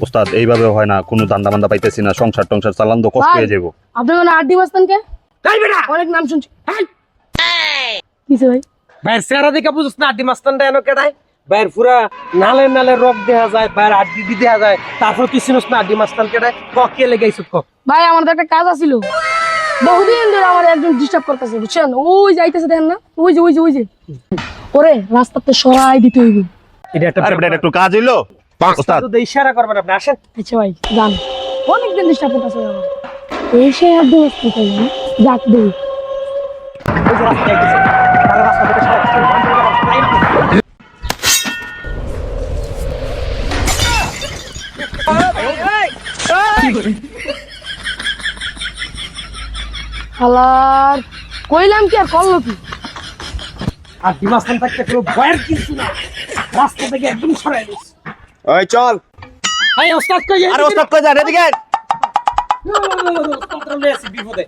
ওস্তাদ এইভাবে হয় না, কোনো দান্দা মান্দা পাইতেছি না, সংসার টংসার চালান তো কষ্ট হয়ে যাবো। আপনি কোনো আড্ডি মাস্তান কে? তাই বেটা অনেক নাম শুনছি। কিসে ভাই? ভাই সেরা দেখে বুঝছ না আড্ডি মাস্তানটা এনো কেডায় ভাইয়ের পুরা নালে নালে রক দেখা যায়, ভাইয়ের আড্ডি দেখা যায়, তারপর তুই চিনিস না আড্ডি মাস্তান কেডায়? কে লেগাইছ ক ভাই আমার তো একটা কাজ আছিল, বহুদিন ধরে আমার একজন ডিস্টার্ব করতেছে বুঝছেন, ওই যাইতেছে দেখেন না, ওই যে ওরে রাস্তাতে সরাই দিতে হইবে। এটা একটা আরে বেটা, এটা একটু কাজ হইলো ওস্তাদ। তো ইশারা করবেন আপনি আসেন। আচ্ছা ভাই যান, অনেকদিন ডিস্টার্ব করতেছে আমার, এসে আড্ডি মাস্তান কই না, যাক দেই। ওই যে রাস্তা যাইতেছে, তাহলে রাস্তা থেকে সরাই হালার কইলাম কি আর করলো কি? আর ডিমাস্তান থাকতে কোনো ভয়ের কিছু না, রাস্তা থেকে একদম সরাই দিস। ওই চল। ভাই ওস্তাদ কই আরে ওস্তাদ কই যা, এদিকে আয়। বিপদে